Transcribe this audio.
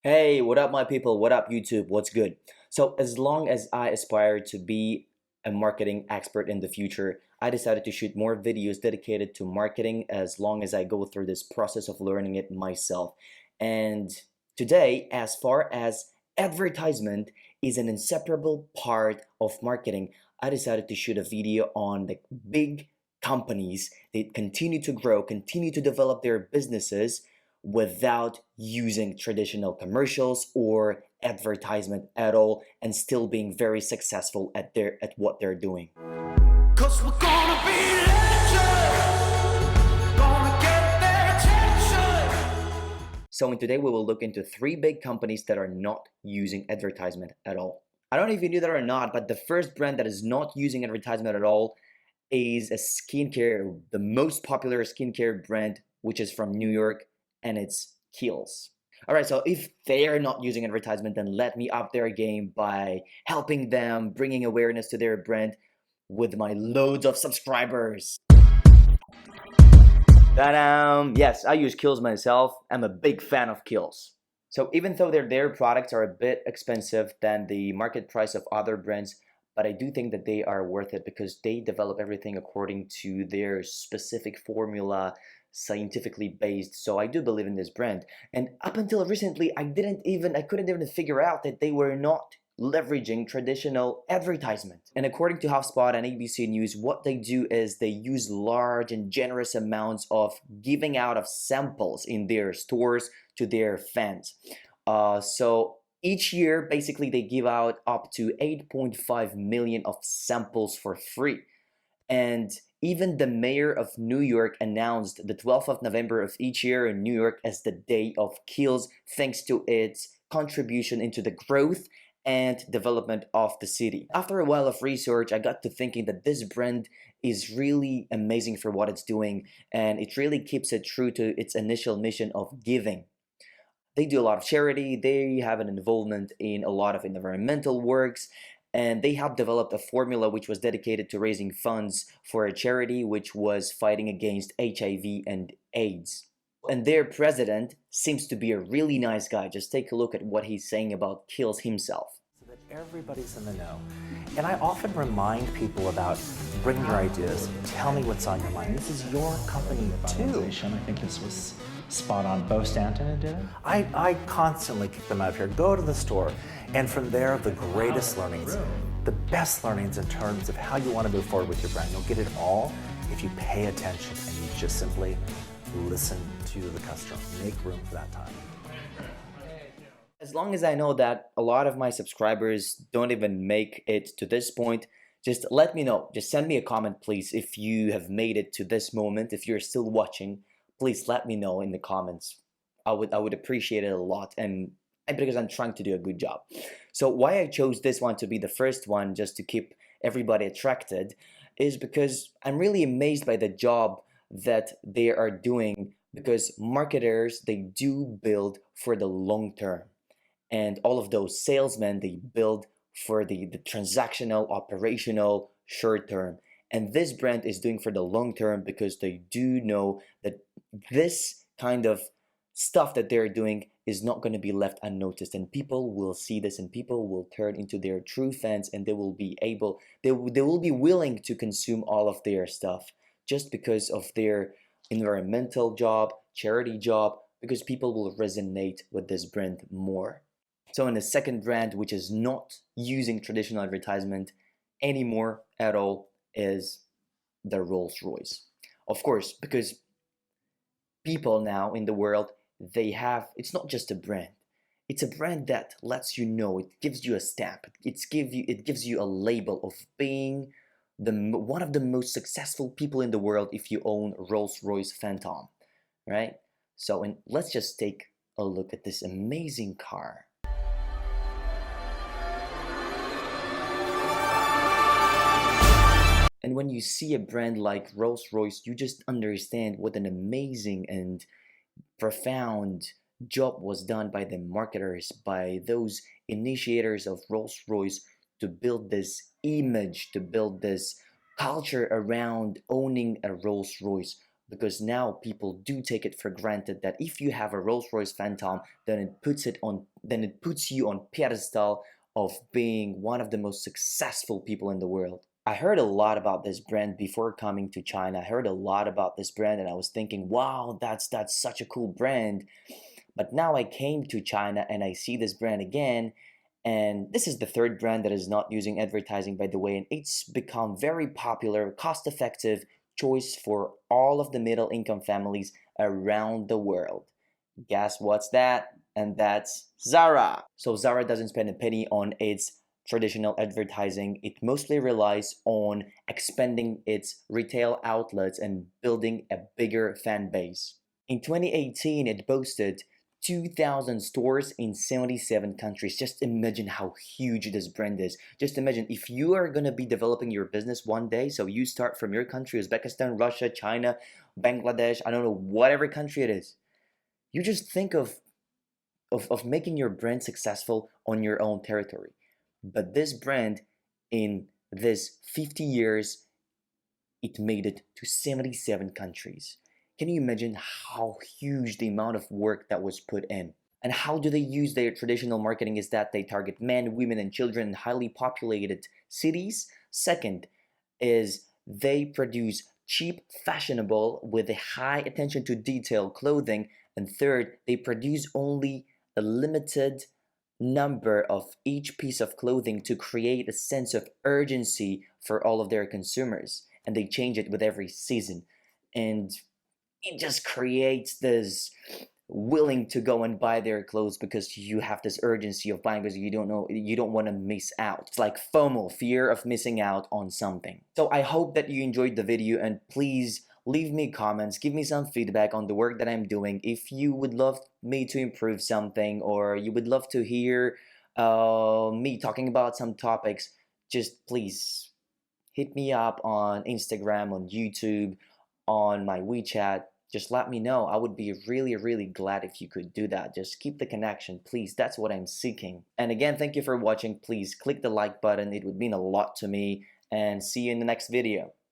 Hey, what up, my people? What up, YouTube? What's good? So, as long as I aspire to be a marketing expert in the future, I decided to shoot more videos dedicated to marketing as long as I go through this process of learning it myself. And today, as far as advertisement is an inseparable part of marketing, I decided to shoot a video on the big companies that continue to grow, continue to develop their businesses without using traditional commercials or advertisement at all and still being very successful at what they're doing. 'Cause we're gonna be legends, gonna get their attention. So today we will look into 3 big companies that are not using advertisement at all. I don't know if you knew that or not, but the first brand that is not using advertisement at all is a skincare, the most popular skincare brand, which is from New York, and it's Kiehl's. All right, so if they're not using advertisement, then let me up their game by helping them, bringing awareness to their brand with my loads of subscribers. Ta-da! Yes, I use Kiehl's myself. I'm a big fan of Kiehl's. So even though their products are a bit expensive than the market price of other brands, but I do think that they are worth it because they develop everything according to their specific formula, scientifically based. So I do believe in this brand. And up until recently, I couldn't even figure out that they were not leveraging traditional advertisement. And according to HuffSpot and ABC News, what they do is they use large and generous amounts of giving out of samples in their stores to their fans. So each year, basically, they give out up to 8.5 million of samples for free. And even the mayor of New York announced the 12th of November of each year in New York as the day of Kiehl's, thanks to its contribution into the growth and development of the city. After a while of research, I got to thinking that this brand is really amazing for what it's doing, and it really keeps it true to its initial mission of giving. They do a lot of charity, they have an involvement in a lot of environmental works, and they have developed a formula which was dedicated to raising funds for a charity which was fighting against HIV and AIDS. And their president seems to be a really nice guy. Just take a look at what he's saying about Kiehl's himself. So that everybody's in the know. And I often remind people about bring your ideas, tell me what's on your mind. This is your company too. I think this was spot on. Bo Stanton did it? I constantly kick them out of here. Go to the store. And from there, the greatest learnings, the best learnings in terms of how you want to move forward with your brand. You'll get it all if you pay attention and you just simply listen to the customer. Make room for that time. As long as I know that a lot of my subscribers don't even make it to this point, just let me know. Just send me a comment, please, if you have made it to this moment. If you're still watching, please let me know in the comments. I would appreciate it a lot, and because I'm trying to do a good job. So why I chose this one to be the first one, just to keep everybody attracted, is because I'm really amazed by the job that they are doing, because marketers, they do build for the long term. And all of those salesmen, they build for the transactional, operational, short term. And this brand is doing for the long term because they do know that this kind of stuff that they're doing is not going to be left unnoticed, and people will see this and people will turn into their true fans, and they will be willing to consume all of their stuff just because of their environmental job, charity job, because people will resonate with this brand more. So in the second brand, which is not using traditional advertisement anymore at all, is the Rolls-Royce. Of course, because people now in the world, it's not just a brand. It's a brand that lets you know, it gives you a stamp, it gives you a label of being one of the most successful people in the world if you own Rolls-Royce Phantom, right? So, and let's just take a look at this amazing car. And when you see a brand like Rolls-Royce, you just understand what an amazing and profound job was done by the marketers, by those initiators of Rolls-Royce, to build this image, to build this culture around owning a Rolls-Royce. Because now people do take it for granted that if you have a Rolls-Royce Phantom, then it puts it on then it puts you on pedestal of being one of the most successful people in the world. I heard a lot about this brand before coming to China. I heard a lot about this brand and I was thinking, wow, that's such a cool brand. But now I came to China and I see this brand again, and this is the third brand that is not using advertising, by the way, and it's become very popular, cost-effective choice for all of the middle income families around the world. Guess what's that? And that's Zara. So Zara doesn't spend a penny on its traditional advertising. It mostly relies on expanding its retail outlets and building a bigger fan base. In 2018, it boasted 2,000 stores in 77 countries. Just imagine how huge this brand is. Just imagine if you are going to be developing your business one day, so you start from your country, Uzbekistan, Russia, China, Bangladesh, I don't know, whatever country it is. You just think of making your brand successful on your own territory. But this brand, in this 50 years, it made it to 77 countries. Can you imagine how huge the amount of work that was put in? And how do they use their traditional marketing is that they target men, women, and children in highly populated cities. Second is they produce cheap, fashionable, with a high attention to detail clothing. And third, they produce only a limited number of each piece of clothing to create a sense of urgency for all of their consumers. And they change it with every season. And it just creates this willing to go and buy their clothes because you have this urgency of buying because you don't want to miss out. It's like FOMO, fear of missing out on something. So I hope that you enjoyed the video, and please leave me comments, give me some feedback on the work that I'm doing. If you would love me to improve something, or you would love to hear me talking about some topics, just please hit me up on Instagram, on YouTube, on my WeChat. Just let me know. I would be really glad if you could do that. Just keep the connection, please. That's what I'm seeking. And again, thank you for watching. Please click the like button. It would mean a lot to me. And see you in the next video.